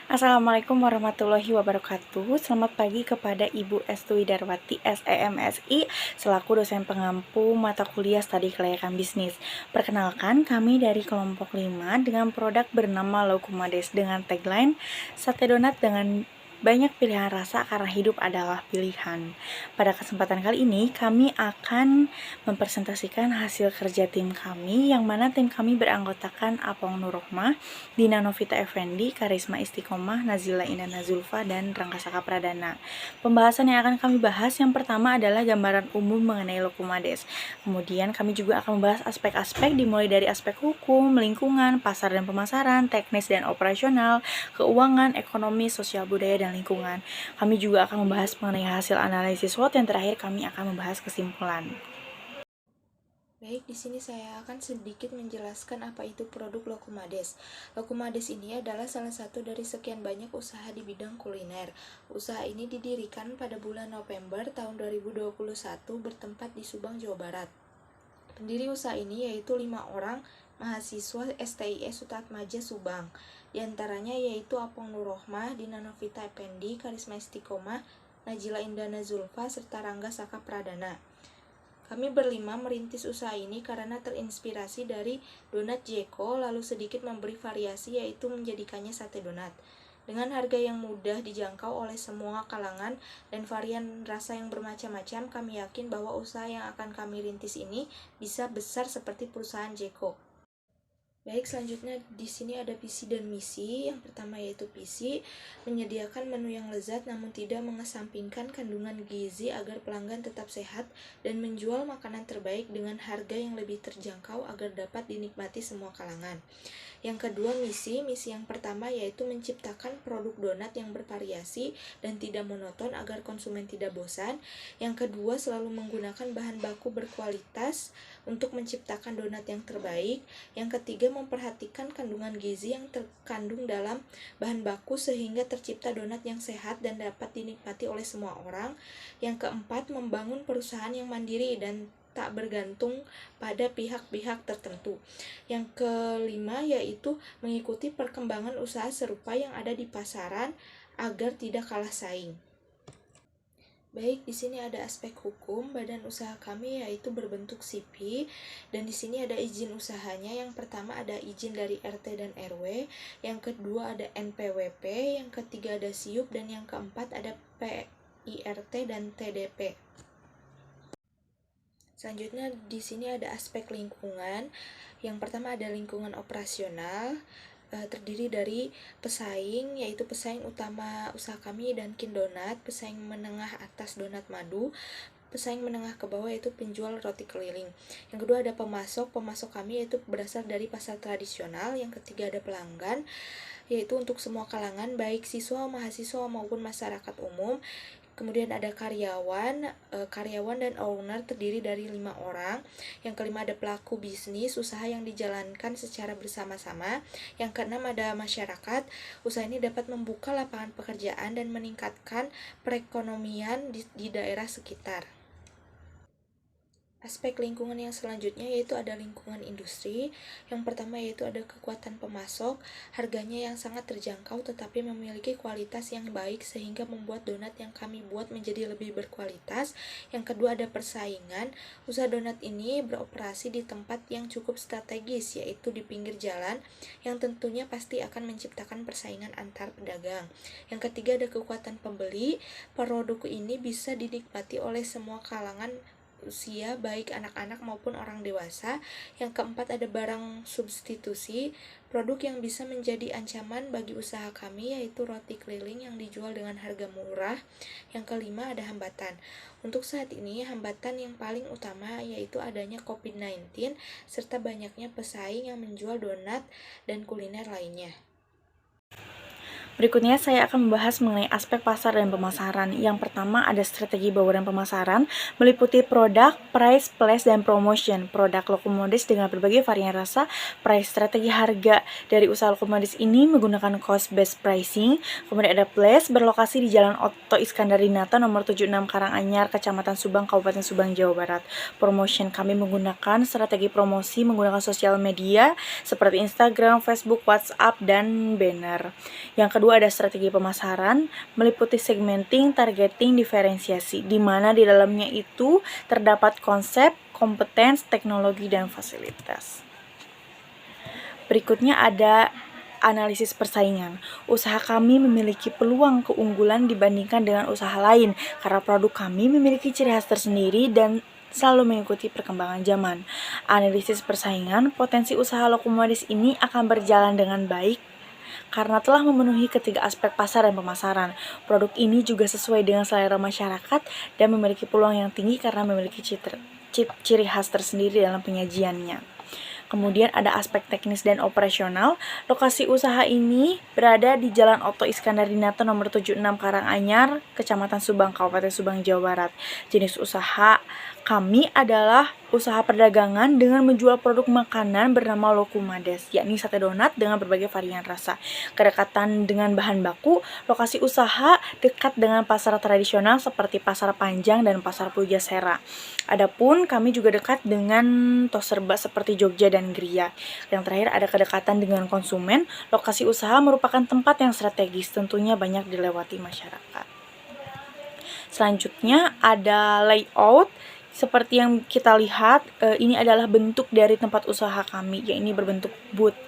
Assalamualaikum warahmatullahi wabarakatuh. Selamat pagi kepada Ibu Estui Darwati SEMSI selaku dosen pengampu mata kuliah studi kelayakan bisnis. Perkenalkan, kami dari kelompok 5 dengan produk bernama Lokumades dengan tagline sate donat dengan banyak pilihan rasa karena hidup adalah pilihan. Pada kesempatan kali ini, kami akan mempresentasikan hasil kerja tim kami, yang mana tim kami beranggotakan Apong Nurrohmah, Dina Novita Effendi, Karisma Istiqomah, Nazila Indah Zulfa, dan Rangga Saka Pradana. Pembahasan yang akan kami bahas yang pertama adalah gambaran umum mengenai Lokumades. Kemudian kami juga akan membahas aspek-aspek dimulai dari aspek hukum, lingkungan, pasar dan pemasaran, teknis dan operasional, keuangan, ekonomi, sosial budaya, dan lingkungan. Kami juga akan membahas mengenai hasil analisis SWOT, yang terakhir kami akan membahas kesimpulan. Baik, di sini saya akan sedikit menjelaskan apa itu produk Lokumades. Lokumades ini adalah salah satu dari sekian banyak usaha di bidang kuliner. Usaha ini didirikan pada bulan November tahun 2021 bertempat di Subang, Jawa Barat. Pendiri usaha ini yaitu 5 orang mahasiswa STIS Sutatmaja Subang. Di antaranya yaitu Apong Nurrohmah, Dina Novita Effendi, Karisma Istiqomah, Nazila Indah Zulfa, serta Rangga Saka Pradana. Kami berlima merintis usaha ini karena terinspirasi dari donat Jeko, lalu sedikit memberi variasi yaitu menjadikannya sate donat. Dengan harga yang mudah dijangkau oleh semua kalangan dan varian rasa yang bermacam-macam, kami yakin bahwa usaha yang akan kami rintis ini bisa besar seperti perusahaan Jeko. Baik, selanjutnya di sini ada visi dan misi. Yang pertama yaitu visi, menyediakan menu yang lezat namun tidak mengesampingkan kandungan gizi agar pelanggan tetap sehat dan menjual makanan terbaik dengan harga yang lebih terjangkau agar dapat dinikmati semua kalangan. Yang kedua misi yang pertama yaitu menciptakan produk donat yang bervariasi dan tidak monoton agar konsumen tidak bosan. Yang kedua selalu menggunakan bahan baku berkualitas untuk menciptakan donat yang terbaik. Yang ketiga memperhatikan kandungan gizi yang terkandung dalam bahan baku sehingga tercipta donat yang sehat dan dapat dinikmati oleh semua orang. Yang keempat membangun perusahaan yang mandiri dan tak bergantung pada pihak-pihak tertentu. Yang kelima yaitu mengikuti perkembangan usaha serupa yang ada di pasaran agar tidak kalah saing. Baik, di sini ada aspek hukum. Badan usaha kami yaitu berbentuk SIPI dan di sini ada izin usahanya. Yang pertama ada izin dari RT dan RW, yang kedua ada NPWP, yang ketiga ada SIUP, dan yang keempat ada PIRT dan TDP. Selanjutnya di sini ada aspek lingkungan. Yang pertama ada lingkungan operasional, terdiri dari pesaing, yaitu pesaing utama usaha kami Dunkin Donat, pesaing menengah atas Donat Madu, pesaing menengah ke bawah yaitu penjual roti keliling. Yang kedua ada pemasok kami yaitu berasal dari pasar tradisional. Yang ketiga ada pelanggan, yaitu untuk semua kalangan baik siswa, mahasiswa maupun masyarakat umum. Kemudian ada karyawan dan owner terdiri dari 5 orang. Yang kelima ada pelaku bisnis, usaha yang dijalankan secara bersama-sama. Yang keenam ada masyarakat, usaha ini dapat membuka lapangan pekerjaan dan meningkatkan perekonomian di daerah sekitar. Aspek lingkungan yang selanjutnya yaitu ada lingkungan industri. Yang pertama yaitu ada kekuatan pemasok, harganya yang sangat terjangkau tetapi memiliki kualitas yang baik sehingga membuat donat yang kami buat menjadi lebih berkualitas. Yang kedua ada persaingan, usaha donat ini beroperasi di tempat yang cukup strategis yaitu di pinggir jalan yang tentunya pasti akan menciptakan persaingan antar pedagang. Yang ketiga ada kekuatan pembeli, produk ini bisa dinikmati oleh semua kalangan usia baik anak-anak maupun orang dewasa. Yang keempat ada barang substitusi, produk yang bisa menjadi ancaman bagi usaha kami yaitu roti keliling yang dijual dengan harga murah. Yang kelima ada hambatan. Untuk saat ini hambatan yang paling utama yaitu adanya COVID-19 serta banyaknya pesaing yang menjual donat dan kuliner lainnya. Berikutnya saya akan membahas mengenai aspek pasar dan pemasaran. Yang pertama ada strategi bauran pemasaran, meliputi produk, price, place, dan promotion. Produk Lokumades dengan berbagai varian rasa, price, strategi harga dari usaha Lokumades ini menggunakan cost-based pricing. Kemudian ada place, berlokasi di Jalan Otto Iskandar Dinata nomor 76 Karanganyar, Kecamatan Subang, Kabupaten Subang, Jawa Barat. Promotion, kami menggunakan strategi promosi menggunakan sosial media seperti Instagram, Facebook, WhatsApp, dan banner. Yang kedua kedua ada strategi pemasaran, meliputi segmenting, targeting, diferensiasi, di mana di dalamnya itu terdapat konsep, kompetens, teknologi, dan fasilitas. Berikutnya ada analisis persaingan. Usaha kami memiliki peluang keunggulan dibandingkan dengan usaha lain karena produk kami memiliki ciri khas tersendiri dan selalu mengikuti perkembangan zaman. Analisis persaingan, potensi usaha Lokumades ini akan berjalan dengan baik karena telah memenuhi ketiga aspek pasar dan pemasaran. Produk ini juga sesuai dengan selera masyarakat dan memiliki peluang yang tinggi karena memiliki ciri khas tersendiri dalam penyajiannya. Kemudian ada aspek teknis dan operasional. Lokasi usaha ini berada di Jalan Oto Iskandar-Dinata nomor 76 Karanganyar, Kecamatan Subang, Kabupaten Subang, Jawa Barat. Jenis usaha kami adalah usaha perdagangan dengan menjual produk makanan bernama Lokumades, yakni sate donat dengan berbagai varian rasa. Kedekatan dengan bahan baku, lokasi usaha dekat dengan pasar tradisional seperti Pasar Panjang dan Pasar Pujasera. Adapun kami juga dekat dengan tos serba seperti Jogja dan Gria. Yang terakhir ada kedekatan dengan konsumen. Lokasi usaha merupakan tempat yang strategis, tentunya banyak dilewati masyarakat. Selanjutnya ada layout. Seperti yang kita lihat, ini adalah bentuk dari tempat usaha kami, yaitu berbentuk booth.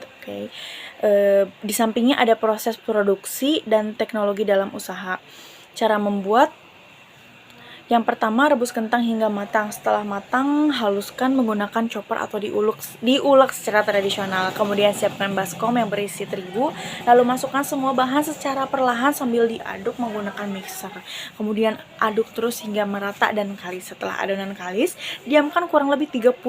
Di sampingnya ada proses produksi dan teknologi dalam usaha. Cara membuat, yang pertama, rebus kentang hingga matang. Setelah matang, haluskan menggunakan chopper atau diulek secara tradisional. Kemudian siapkan baskom yang berisi terigu, lalu masukkan semua bahan secara perlahan sambil diaduk menggunakan mixer. Kemudian aduk terus hingga merata dan kalis. Setelah adonan kalis, diamkan kurang lebih 30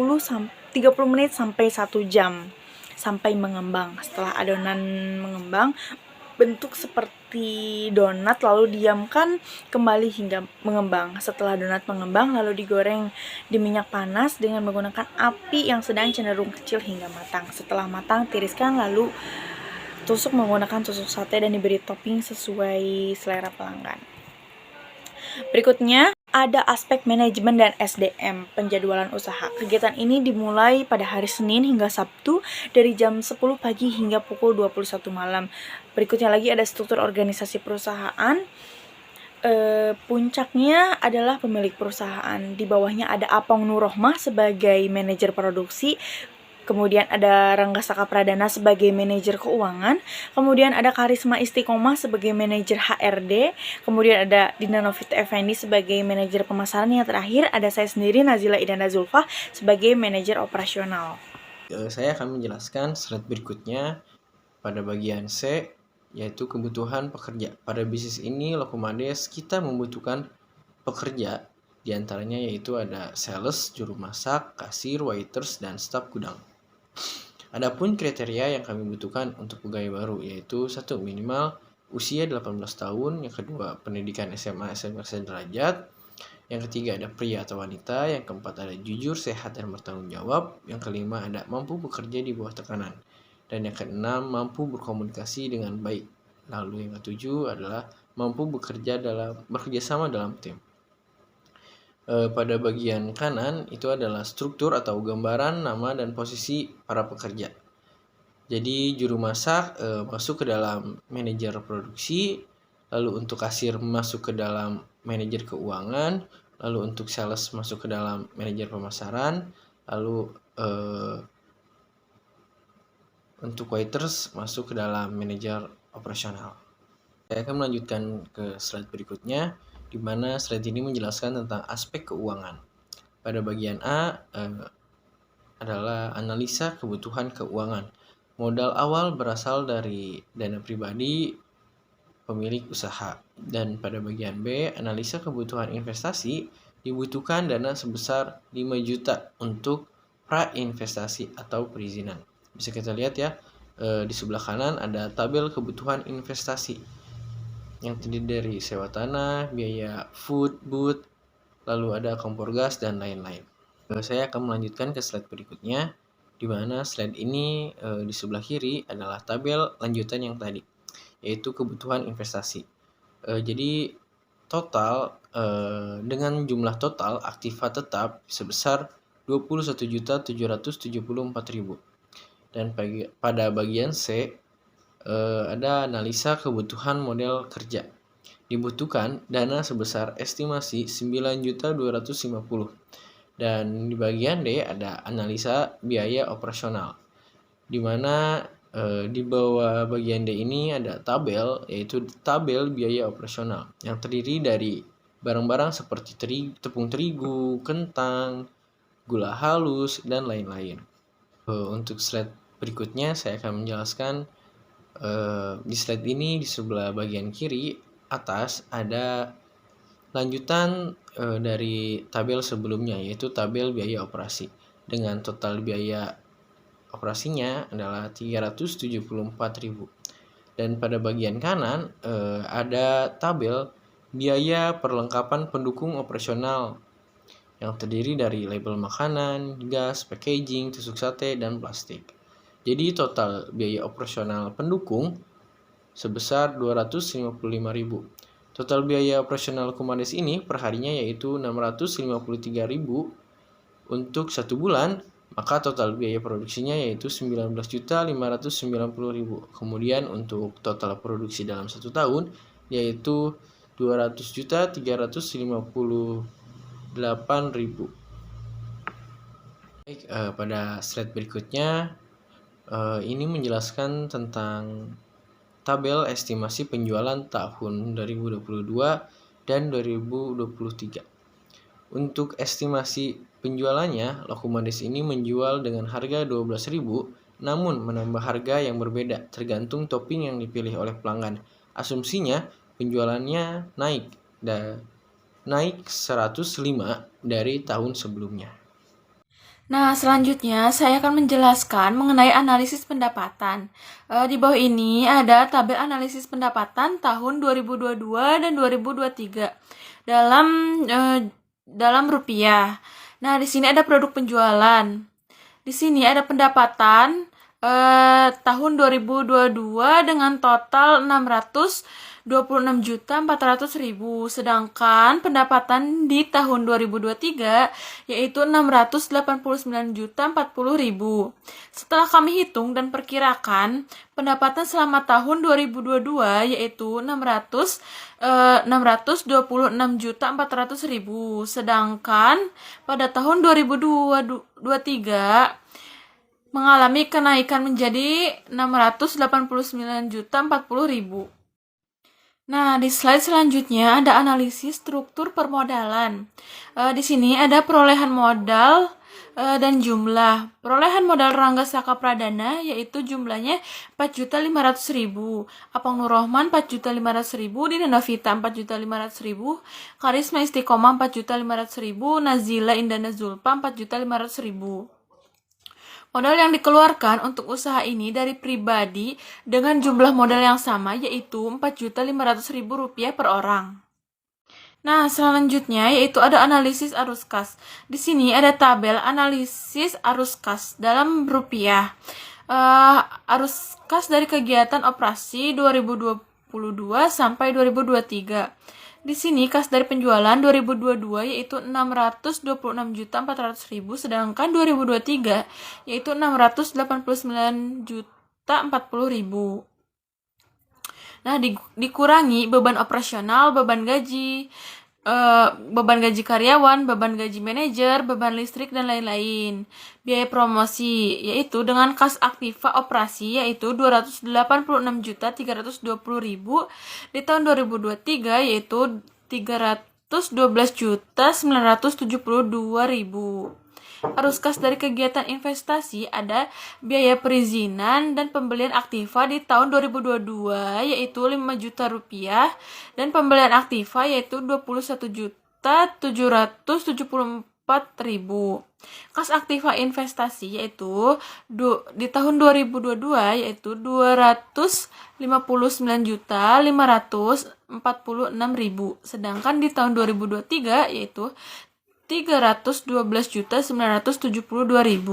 menit sampai 1 jam sampai mengembang. Setelah adonan mengembang bentuk seperti donat, lalu diamkan kembali hingga mengembang. Setelah donat mengembang, lalu digoreng di minyak panas dengan menggunakan api yang sedang cenderung kecil hingga matang. Setelah matang, tiriskan lalu tusuk menggunakan tusuk sate dan diberi topping sesuai selera pelanggan. Berikutnya ada aspek manajemen dan SDM, penjadwalan usaha. Kegiatan ini dimulai pada hari Senin hingga Sabtu dari jam 10 pagi hingga pukul 21 malam. Berikutnya lagi ada struktur organisasi perusahaan. Puncaknya adalah pemilik perusahaan. Di bawahnya ada Apong Nurrohmah sebagai manajer produksi. Kemudian ada Rangga Saka Pradana sebagai manajer keuangan. Kemudian ada Karisma Istiqomah sebagai manajer HRD. Kemudian ada Dina Novita Effendi sebagai manajer pemasaran. Yang terakhir ada saya sendiri, Nazila Idana Zulfah, sebagai manajer operasional. Saya akan menjelaskan slide berikutnya pada bagian C, yaitu kebutuhan pekerja. Pada bisnis ini, Lokumades, kita membutuhkan pekerja. Di antaranya yaitu ada sales, juru masak, kasir, waiters, dan staf gudang. Adapun kriteria yang kami butuhkan untuk pegawai baru yaitu 1. Minimal usia 18 tahun, yang kedua pendidikan SMA SMK sederajat, yang ketiga ada pria atau wanita, yang keempat ada jujur, sehat, dan bertanggung jawab, yang kelima ada mampu bekerja di bawah tekanan, dan yang keenam mampu berkomunikasi dengan baik. Lalu yang ketujuh adalah mampu bekerja sama dalam tim. Pada bagian kanan itu adalah struktur atau gambaran nama dan posisi para pekerja. Jadi juru masak masuk ke dalam manajer produksi, lalu untuk kasir masuk ke dalam manajer keuangan, lalu untuk sales masuk ke dalam manajer pemasaran, lalu untuk waiters masuk ke dalam manajer operasional. Saya akan melanjutkan ke slide berikutnya, di mana slide ini menjelaskan tentang aspek keuangan. Pada bagian A adalah analisa kebutuhan keuangan. Modal awal berasal dari dana pribadi pemilik usaha. Dan pada bagian B, analisa kebutuhan investasi, dibutuhkan dana sebesar 5 juta untuk pra-investasi atau perizinan. Bisa kita lihat ya, di sebelah kanan ada tabel kebutuhan investasi yang terdiri dari sewa tanah, biaya food, booth, lalu ada kompor gas, dan lain-lain. Saya akan melanjutkan ke slide berikutnya, di mana slide ini di sebelah kiri adalah tabel lanjutan yang tadi, yaitu kebutuhan investasi. Jadi total dengan jumlah total aktiva tetap sebesar 21.774.000. Dan pada bagian C ada analisa kebutuhan model kerja. Dibutuhkan dana sebesar estimasi 9.250.000. Dan di bagian D ada analisa biaya operasional, di mana di bawah bagian D ini ada tabel, yaitu tabel biaya operasional yang terdiri dari barang-barang seperti tepung terigu, kentang, gula halus, dan lain-lain. Untuk slide berikutnya saya akan menjelaskan. Di slide ini di sebelah bagian kiri atas ada lanjutan dari tabel sebelumnya, yaitu tabel biaya operasi dengan total biaya operasinya adalah 374.000. Dan pada bagian kanan ada tabel biaya perlengkapan pendukung operasional yang terdiri dari label makanan, gas, packaging, tusuk sate, dan plastik. Jadi total biaya operasional pendukung sebesar 255.000. Total biaya operasional Lokumades ini perharinya yaitu 653.000 untuk 1 bulan, maka total biaya produksinya yaitu 19.590.000. Kemudian untuk total produksi dalam 1 tahun yaitu 200.358.000. Baik, pada slide berikutnya ini menjelaskan tentang tabel estimasi penjualan tahun 2022 dan 2023. Untuk estimasi penjualannya, Lokumades ini menjual dengan harga 12.000, namun menambah harga yang berbeda tergantung topping yang dipilih oleh pelanggan. Asumsinya penjualannya naik 105 dari tahun sebelumnya. Nah, selanjutnya saya akan menjelaskan mengenai analisis pendapatan. Di bawah ini ada tabel analisis pendapatan tahun 2022 dan 2023 dalam rupiah. Nah, di sini ada produk penjualan. Di sini ada pendapatan tahun 2022 dengan total 626.400.000, sedangkan pendapatan di tahun 2023 yaitu 689.040.000. Setelah kami hitung dan perkirakan, pendapatan selama tahun 2022 yaitu 626.400.000, sedangkan pada tahun 2023 mengalami kenaikan menjadi 689.040.000. Nah, di slide selanjutnya ada analisis struktur permodalan. Di sini ada perolehan modal dan jumlah. Perolehan modal Rangga Saka Pradana yaitu jumlahnya 4.500.000, Apang Nurrohman 4.500.000, Dina Novita 4.500.000, Karisma Istiqomah 4.500.000, Nazila Indana Zulfa 4.500.000. Modal yang dikeluarkan untuk usaha ini dari pribadi dengan jumlah modal yang sama yaitu Rp4.500.000 per orang. Nah, selanjutnya yaitu ada analisis arus kas. Di sini ada tabel analisis arus kas dalam rupiah. Arus kas dari kegiatan operasi 2022 sampai 2023. Di sini kas dari penjualan 2022 yaitu 626.400.000, sedangkan 2023 yaitu 689.040.000. Nah, dikurangi beban operasional, beban gaji karyawan, beban gaji manajer, beban listrik, dan lain-lain. Biaya promosi yaitu dengan kas aktiva operasi yaitu 286.320.000 di tahun 2023 yaitu 312.972.000. Arus kas dari kegiatan investasi ada biaya perizinan dan pembelian aktiva di tahun 2022 yaitu Rp5 juta dan pembelian aktiva yaitu Rp21.774.000. Kas aktiva investasi yaitu di tahun 2022 yaitu Rp259.546.000, sedangkan di tahun 2023 yaitu Rp312.972.000.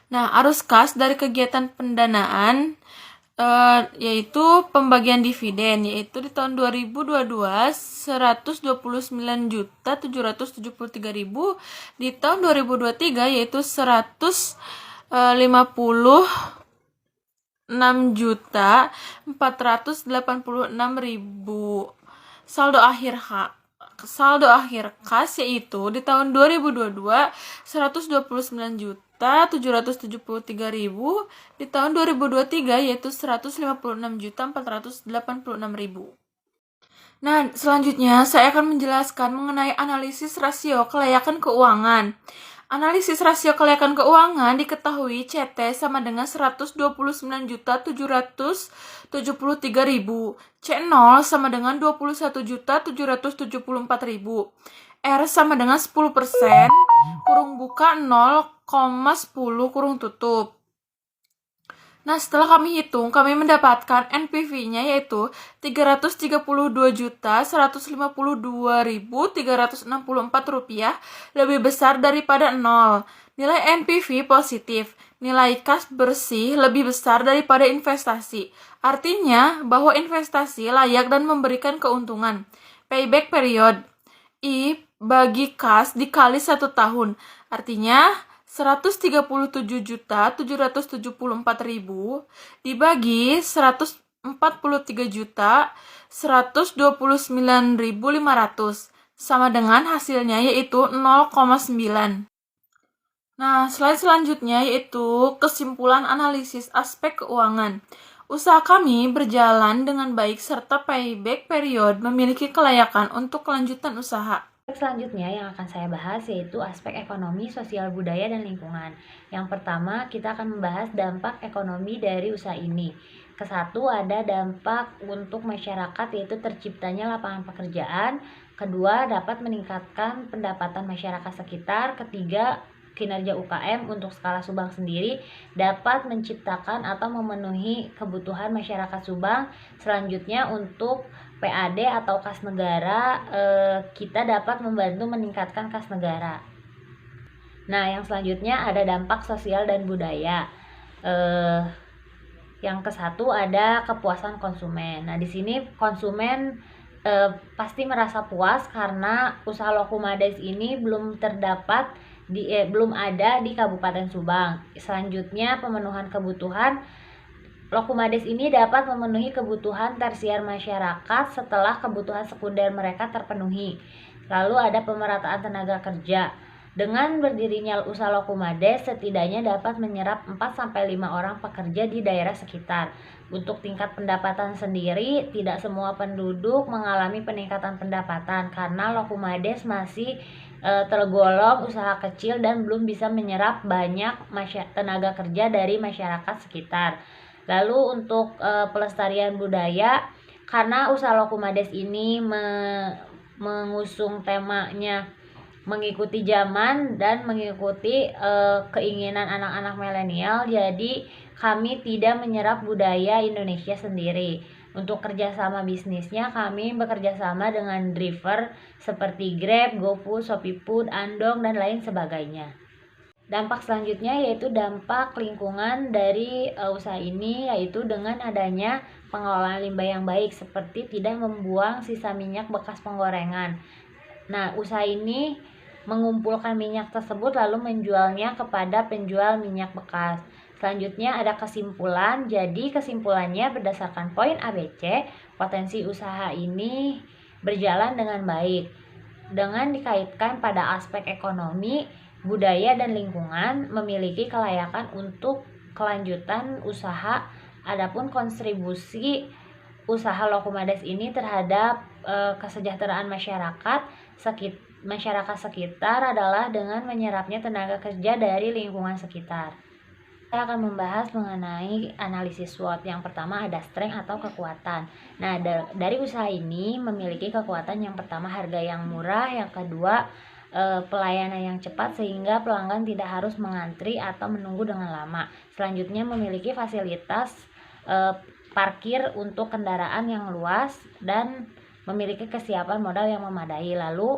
Nah, arus kas dari kegiatan pendanaan yaitu pembagian dividen yaitu di tahun 2022 Rp129.773.000, di tahun 2023 yaitu Rp156.000. 6.486.000. Saldo akhir kas yaitu di tahun 2022 129.773.000, di tahun 2023 yaitu 156.486.000. Nah, selanjutnya saya akan menjelaskan mengenai analisis rasio kelayakan keuangan. Analisis rasio kelayakan keuangan diketahui CT sama dengan 129.773.000, C0 sama dengan 21.774.000, R sama dengan 10%, kurung buka 0,10 kurung tutup. Nah, setelah kami hitung, kami mendapatkan NPV-nya yaitu Rp332.152.364, lebih besar daripada 0. Nilai NPV positif. Nilai kas bersih lebih besar daripada investasi. Artinya bahwa investasi layak dan memberikan keuntungan. Payback period. I bagi kas dikali 1 tahun. Artinya 137.774.000 dibagi 143.129.500 sama dengan hasilnya yaitu 0,9. Nah, slide selanjutnya yaitu kesimpulan analisis aspek keuangan. Usaha kami berjalan dengan baik serta payback period memiliki kelayakan untuk kelanjutan usaha. Selanjutnya yang akan saya bahas yaitu aspek ekonomi, sosial, budaya, dan lingkungan. Yang pertama, kita akan membahas dampak ekonomi dari usaha ini. Kesatu ada dampak untuk masyarakat yaitu terciptanya lapangan pekerjaan. Kedua, dapat meningkatkan pendapatan masyarakat sekitar. Ketiga, kinerja UKM untuk skala Subang sendiri dapat menciptakan atau memenuhi kebutuhan masyarakat Subang. Selanjutnya untuk PAD atau kas negara, kita dapat membantu meningkatkan kas negara. Nah, yang selanjutnya ada dampak sosial dan budaya. Yang kesatu ada kepuasan konsumen. Nah, di sini konsumen pasti merasa puas karena usaha Lokumades ini belum ada di Kabupaten Subang. Selanjutnya pemenuhan kebutuhan. Lokumades ini dapat memenuhi kebutuhan tersier masyarakat setelah kebutuhan sekunder mereka terpenuhi. Lalu ada pemerataan tenaga kerja. Dengan berdirinya usaha Lokumades setidaknya dapat menyerap 4-5 orang pekerja di daerah sekitar. Untuk tingkat pendapatan sendiri, tidak semua penduduk mengalami peningkatan pendapatan karena Lokumades masih tergolong usaha kecil dan belum bisa menyerap banyak tenaga kerja dari masyarakat sekitar. Lalu untuk pelestarian budaya, karena usaha Lokumades ini mengusung temanya mengikuti zaman dan mengikuti keinginan anak-anak milenial, jadi kami tidak menyerap budaya Indonesia sendiri. Untuk kerjasama bisnisnya, kami bekerjasama dengan driver seperti Grab, GoFood, ShopeeFood, Andong, dan lain sebagainya. Dampak selanjutnya yaitu dampak lingkungan dari usaha ini, yaitu dengan adanya pengelolaan limbah yang baik seperti tidak membuang sisa minyak bekas penggorengan. Nah, usaha ini mengumpulkan minyak tersebut lalu menjualnya kepada penjual minyak bekas. Selanjutnya ada kesimpulan. Jadi kesimpulannya berdasarkan poin ABC, potensi usaha ini berjalan dengan baik. Dengan dikaitkan pada aspek ekonomi, budaya, dan lingkungan, memiliki kelayakan untuk kelanjutan usaha. Adapun kontribusi usaha Lokumades ini terhadap kesejahteraan masyarakat sekitar adalah dengan menyerapnya tenaga kerja dari lingkungan sekitar. Saya akan membahas mengenai analisis SWOT. Yang pertama ada strength atau kekuatan. Nah, dari usaha ini memiliki kekuatan yang pertama harga yang murah, yang kedua pelayanan yang cepat sehingga pelanggan tidak harus mengantri atau menunggu dengan lama. Selanjutnya memiliki fasilitas parkir untuk kendaraan yang luas dan memiliki kesiapan modal yang memadai. Lalu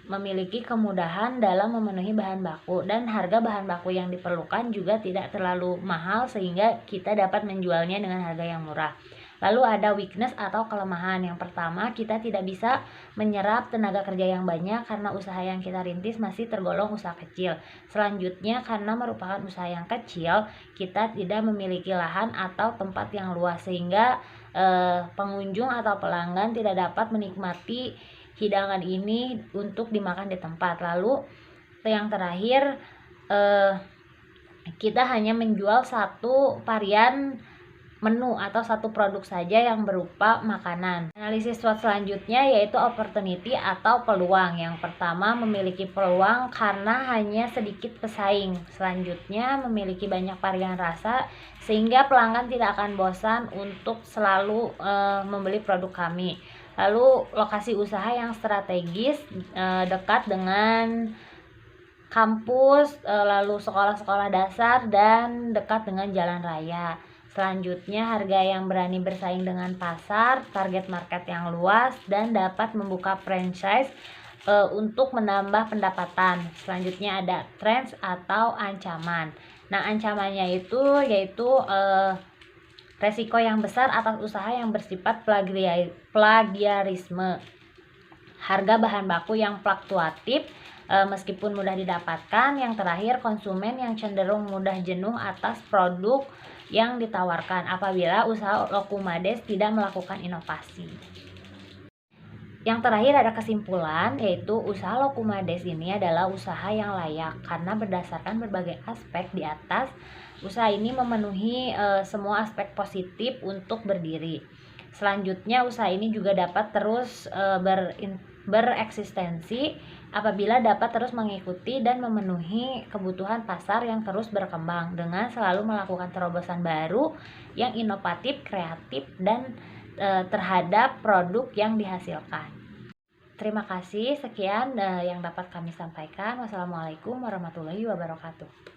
memiliki kemudahan dalam memenuhi bahan baku dan harga bahan baku yang diperlukan juga tidak terlalu mahal sehingga kita dapat menjualnya dengan harga yang murah. Lalu ada weakness atau kelemahan. Yang pertama, kita tidak bisa menyerap tenaga kerja yang banyak karena usaha yang kita rintis masih tergolong usaha kecil. Selanjutnya, karena merupakan usaha yang kecil, kita tidak memiliki lahan atau tempat yang luas sehingga pengunjung atau pelanggan tidak dapat menikmati hidangan ini untuk dimakan di tempat. Lalu yang terakhir, kita hanya menjual satu varian menu atau satu produk saja yang berupa makanan. Analisis SWOT selanjutnya yaitu opportunity atau peluang. Yang pertama, memiliki peluang karena hanya sedikit pesaing. Selanjutnya, memiliki banyak varian rasa sehingga pelanggan tidak akan bosan untuk selalu membeli produk kami. Lalu lokasi usaha yang strategis, dekat dengan kampus, lalu sekolah-sekolah dasar dan dekat dengan jalan raya. Selanjutnya, harga yang berani bersaing dengan pasar, target market yang luas, dan dapat membuka franchise untuk menambah pendapatan. Selanjutnya ada trends atau ancaman. Nah, ancamannya yaitu resiko yang besar atas usaha yang bersifat plagiarisme. Harga bahan baku yang fluktuatif meskipun mudah didapatkan. Yang terakhir, konsumen yang cenderung mudah jenuh atas produk yang ditawarkan apabila usaha Lokumades tidak melakukan inovasi. Yang terakhir ada kesimpulan, yaitu usaha Lokumades ini adalah usaha yang layak karena berdasarkan berbagai aspek di atas, usaha ini memenuhi semua aspek positif untuk berdiri. Selanjutnya, usaha ini juga dapat terus bereksistensi apabila dapat terus mengikuti dan memenuhi kebutuhan pasar yang terus berkembang dengan selalu melakukan terobosan baru yang inovatif, kreatif, dan terhadap produk yang dihasilkan. Terima kasih, sekian yang dapat kami sampaikan. Wassalamualaikum warahmatullahi wabarakatuh.